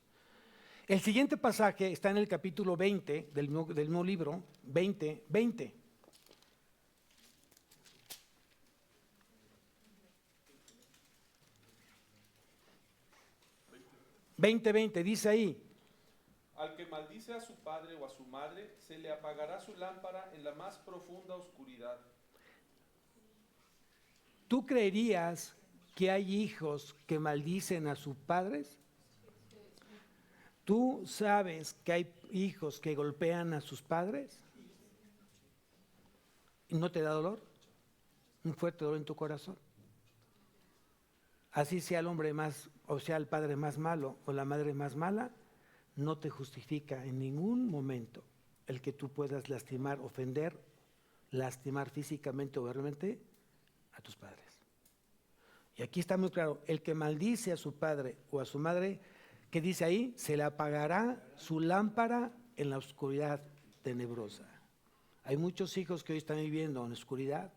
El siguiente pasaje está en el capítulo 20 del nuevo libro, 20. 20, dice ahí. Al que maldice a su padre o a su madre, se le apagará su lámpara en la más profunda oscuridad. ¿Tú creerías que hay hijos que maldicen a sus padres? ¿Tú sabes que hay hijos que golpean a sus padres? ¿Y no te da dolor? Un fuerte dolor en tu corazón. Así sea el hombre más, o sea el padre más malo o la madre más mala, no te justifica en ningún momento el que tú puedas lastimar, ofender, lastimar físicamente o verbalmente a tus padres. Y aquí está muy claro, el que maldice a su padre o a su madre, ¿qué dice ahí? Se le apagará su lámpara en la oscuridad tenebrosa. Hay muchos hijos que hoy están viviendo en oscuridad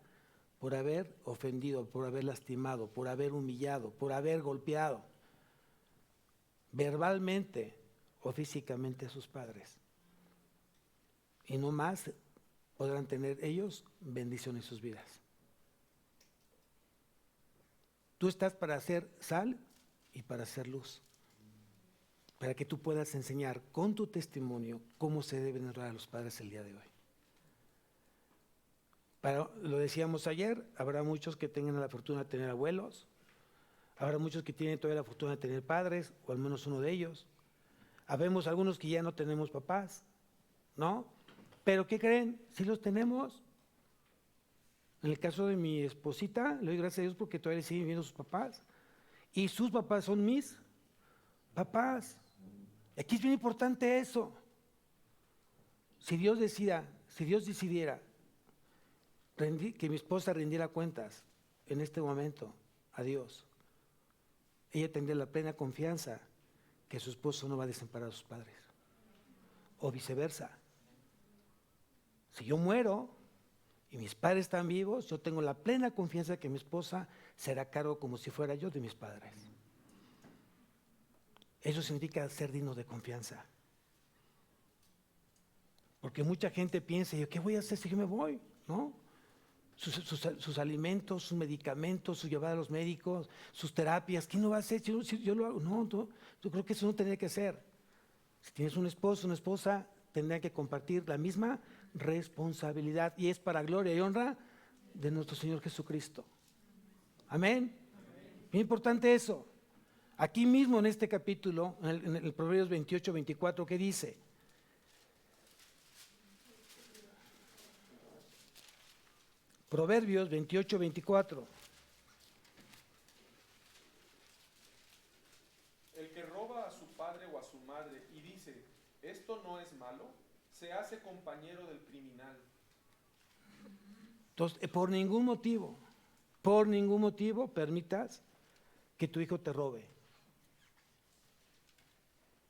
por haber ofendido, por haber lastimado, por haber humillado, por haber golpeado verbalmente o físicamente a sus padres. Y no más podrán tener ellos bendición en sus vidas. Tú estás para hacer sal y para hacer luz. Para que tú puedas enseñar con tu testimonio cómo se deben honrar a los padres el día de hoy. Lo decíamos ayer, habrá muchos que tengan la fortuna de tener abuelos, habrá muchos que tienen todavía la fortuna de tener padres, o al menos uno de ellos. Habemos algunos que ya no tenemos papás, ¿no? Pero ¿qué creen? Sí los tenemos. En el caso de mi esposita, le doy gracias a Dios porque todavía siguen viviendo sus papás. Y sus papás son mis papás. Aquí es bien importante eso. Si Dios decidiera que mi esposa rindiera cuentas en este momento a Dios, ella tendría la plena confianza que su esposo no va a desamparar a sus padres. O viceversa. Si yo muero y mis padres están vivos, yo tengo la plena confianza que mi esposa será cargo como si fuera yo de mis padres. Eso significa ser digno de confianza. Porque mucha gente piensa, ¿qué voy a hacer si yo me voy? ¿No? Sus alimentos, sus medicamentos, su llevada a los médicos, sus terapias, ¿quién lo va a hacer si yo lo hago? No, yo creo que eso no tendría que ser. Si tienes un esposo, una esposa, tendrían que compartir la misma responsabilidad y es para gloria y honra de nuestro Señor Jesucristo. Amén. Bien importante eso. Aquí mismo en este capítulo, en el Proverbios 28, 24, ¿qué dice? Proverbios 28, 24. El que roba a su padre o a su madre y dice, esto no es malo, se hace compañero del criminal. Entonces, por ningún motivo permitas que tu hijo te robe.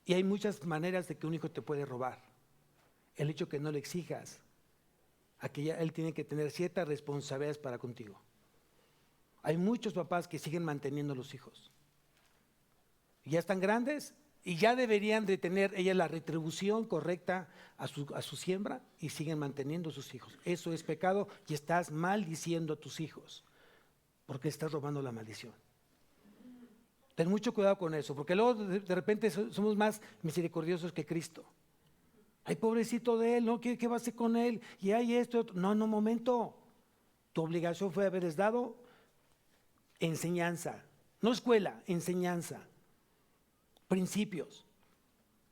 Y hay muchas maneras de que un hijo te puede robar. El hecho que no le exijas a que ya él tiene que tener ciertas responsabilidades para contigo. Hay muchos papás que siguen manteniendo a los hijos. Ya están grandes y ya deberían de tener ella la retribución correcta a su siembra y siguen manteniendo a sus hijos. Eso es pecado y estás maldiciendo a tus hijos porque estás robando la maldición. Ten mucho cuidado con eso, porque luego de repente somos más misericordiosos que Cristo. Ay, pobrecito de él, ¿no? ¿Qué va a hacer con él? Y hay esto, otro. No, momento. Tu obligación fue haberles dado enseñanza, no escuela, enseñanza, principios.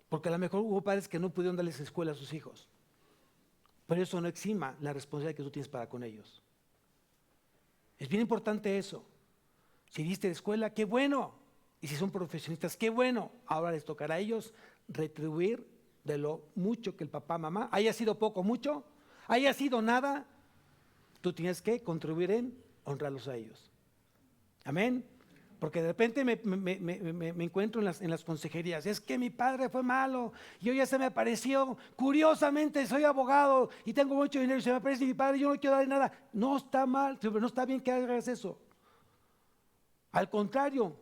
Porque a lo mejor hubo padres que no pudieron darles escuela a sus hijos. Pero eso no exima la responsabilidad que tú tienes para con ellos. Es bien importante eso. Si diste de escuela, qué bueno. Y si son profesionistas, qué bueno. Ahora les tocará a ellos retribuir de lo mucho que el papá, mamá, haya sido poco, mucho, haya sido nada, tú tienes que contribuir en honrarlos a ellos. Amén. Porque de repente me encuentro en las consejerías. Es que mi padre fue malo y hoy ya se me apareció. Curiosamente soy abogado y tengo mucho dinero y se me aparece mi padre y yo no quiero darle nada. No está mal, pero no está bien que hagas eso. Al contrario,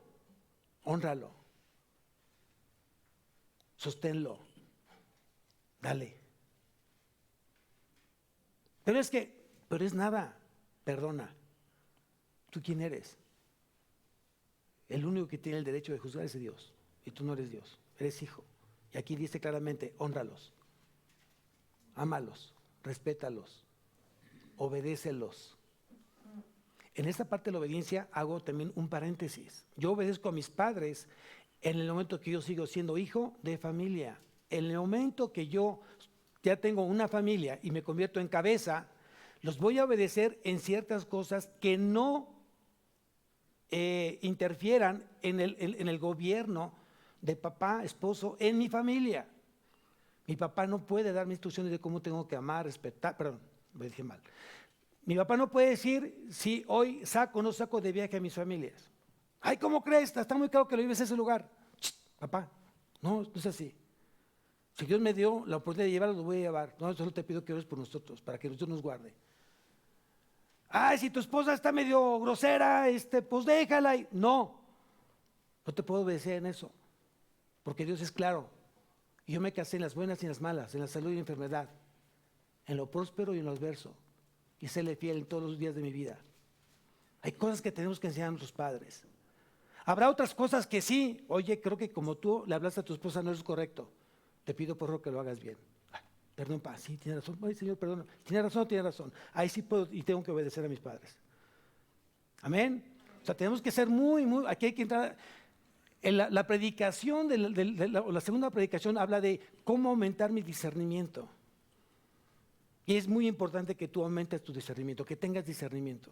hónralo, sosténlo, dale. Pero es nada, perdona. ¿Tú quién eres? El único que tiene el derecho de juzgar es Dios, y tú no eres Dios, eres hijo. Y aquí dice claramente, hónralos, ámalos, respétalos, obedécelos. En esta parte de la obediencia hago también un paréntesis. Yo obedezco a mis padres en el momento que yo sigo siendo hijo de familia. En el momento que yo ya tengo una familia y me convierto en cabeza, los voy a obedecer en ciertas cosas que no interfieran en el gobierno de papá, esposo, en mi familia. Mi papá no puede darme instrucciones de cómo tengo que amar, respetar, perdón, lo dije mal. Mi papá no puede decir si hoy saco o no saco de viaje a mis familias. Ay, ¿cómo crees? Está muy claro que lo vives en ese lugar. Papá, no es así. Si Dios me dio la oportunidad de llevarlo, lo voy a llevar. No, solo te pido que ores por nosotros, para que Dios nos guarde. Ay, si tu esposa está medio grosera, pues déjala. No te puedo obedecer en eso, porque Dios es claro. Y yo me casé en las buenas y en las malas, en la salud y en la enfermedad, en lo próspero y en lo adverso. Y serle fiel en todos los días de mi vida. Hay cosas que tenemos que enseñar a nuestros padres. Habrá otras cosas que sí, oye, creo que como tú le hablaste a tu esposa no es correcto. Te pido por favor que lo hagas bien. Ay, perdón, pa, sí, tiene razón. Ay, Señor, perdón. ¿Tiene razón o tiene razón? Ahí sí puedo y tengo que obedecer a mis padres. Amén. O sea, tenemos que ser aquí hay que entrar. La predicación, la segunda predicación habla de cómo aumentar mi discernimiento. Y es muy importante que tú aumentes tu discernimiento, que tengas discernimiento.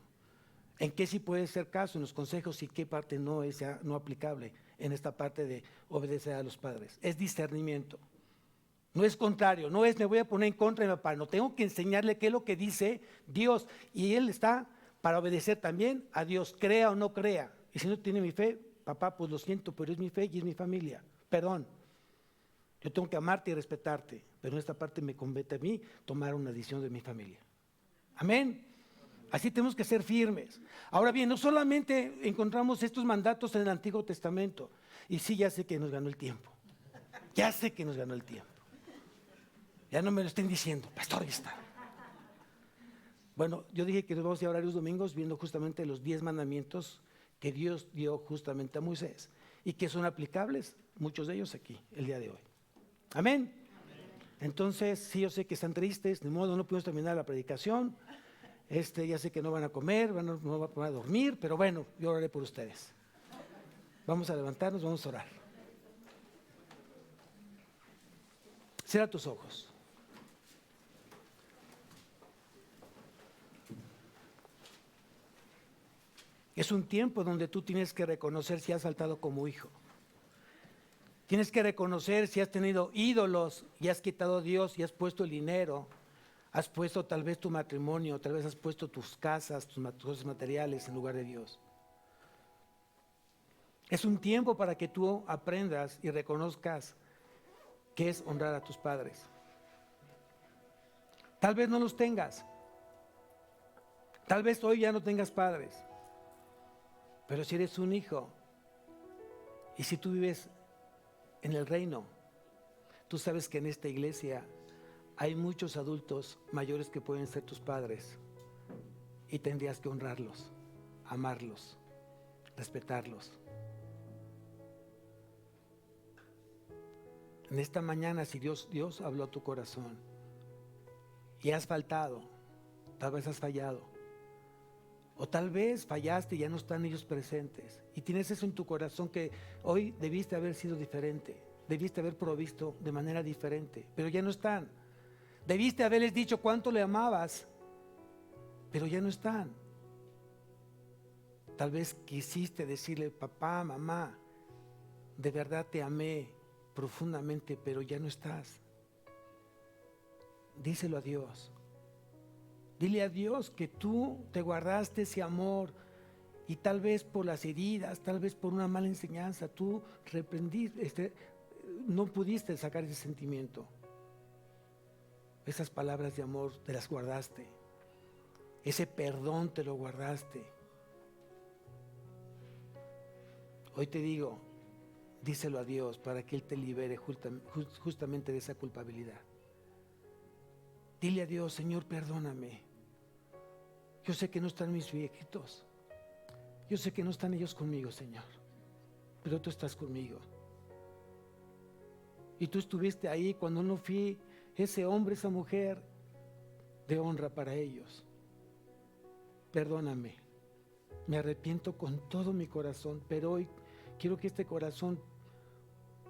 En qué sí puede ser caso en los consejos y qué parte no es no aplicable en esta parte de obedecer a los padres. Es discernimiento. No es contrario, no es me voy a poner en contra de mi papá. No, tengo que enseñarle qué es lo que dice Dios. Y él está para obedecer también a Dios, crea o no crea. Y si no tiene mi fe, papá, pues lo siento, pero es mi fe y es mi familia. Perdón. Yo tengo que amarte y respetarte, pero en esta parte me compete a mí tomar una decisión de mi familia. Amén. Así tenemos que ser firmes. Ahora bien, no solamente encontramos estos mandatos en el Antiguo Testamento, y sí, ya sé que nos ganó el tiempo. Ya sé que nos ganó el tiempo. Ya no me lo estén diciendo, pastor, ya está. Bueno, yo dije que nos vamos a llevar varios domingos viendo justamente los 10 mandamientos que Dios dio justamente a Moisés y que son aplicables, muchos de ellos aquí, el día de hoy. Amén. Entonces, sí, yo sé que están tristes, de modo no pudimos terminar la predicación. Ya sé que no van a comer, no van a dormir, pero bueno, yo oraré por ustedes. Vamos a levantarnos, vamos a orar. Cierra tus ojos. Es un tiempo donde tú tienes que reconocer si has faltado como hijo. Tienes que reconocer si has tenido ídolos y has quitado a Dios y has puesto el dinero, has puesto tal vez tu matrimonio, tal vez has puesto tus casas, tus cosas materiales en lugar de Dios. Es un tiempo para que tú aprendas y reconozcas qué es honrar a tus padres. Tal vez no los tengas. Tal vez hoy ya no tengas padres. Pero si eres un hijo y si tú vives en el reino, tú sabes que en esta iglesia hay muchos adultos mayores que pueden ser tus padres y tendrías que honrarlos, amarlos, respetarlos. En esta mañana, si Dios habló a tu corazón y has faltado, tal vez has fallado, o tal vez fallaste y ya no están ellos presentes, y tienes eso en tu corazón que hoy debiste haber sido diferente, debiste haber provisto de manera diferente, pero ya no están. Debiste haberles dicho cuánto le amabas, pero ya no están. Tal vez quisiste decirle: papá, mamá, de verdad te amé profundamente, pero ya no estás. Díselo a Dios. Dile a Dios que tú te guardaste ese amor y tal vez por las heridas, tal vez por una mala enseñanza, tú reprendiste, no pudiste sacar ese sentimiento. Esas palabras de amor te las guardaste. Ese perdón te lo guardaste. Hoy te digo, díselo a Dios para que Él te libere justamente de esa culpabilidad. Dile a Dios: Señor, perdóname. Yo sé que no están mis viejitos. Yo sé que no están ellos conmigo, Señor. Pero tú estás conmigo. Y tú estuviste ahí cuando no fui ese hombre, esa mujer de honra para ellos. Perdóname. Me arrepiento con todo mi corazón, pero hoy quiero que este corazón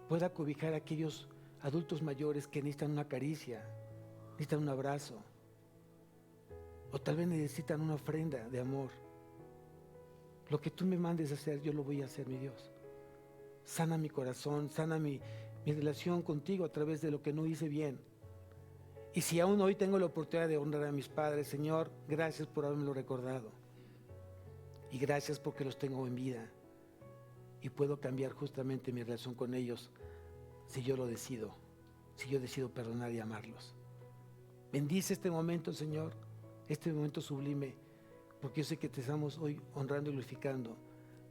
pueda cobijar a aquellos adultos mayores que necesitan una caricia, necesitan un abrazo, o tal vez necesitan una ofrenda de amor. Lo que tú me mandes a hacer, yo lo voy a hacer, mi Dios. Sana mi corazón, sana mi relación contigo a través de lo que no hice bien. Y si aún hoy tengo la oportunidad de honrar a mis padres, Señor, gracias por haberme lo recordado. Y gracias porque los tengo en vida. Y puedo cambiar justamente mi relación con ellos si yo lo decido, si yo decido perdonar y amarlos. Bendice este momento, Señor, este momento sublime, porque yo sé que te estamos hoy honrando y glorificando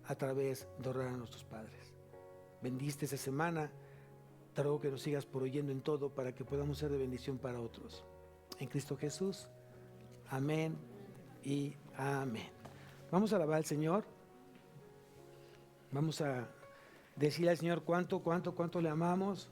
a través de honrar a nuestros padres. Bendice esta semana, te ruego que nos sigas proveyendo en todo para que podamos ser de bendición para otros. En Cristo Jesús, amén y amén. Vamos a alabar al Señor. Vamos a decirle al Señor cuánto le amamos.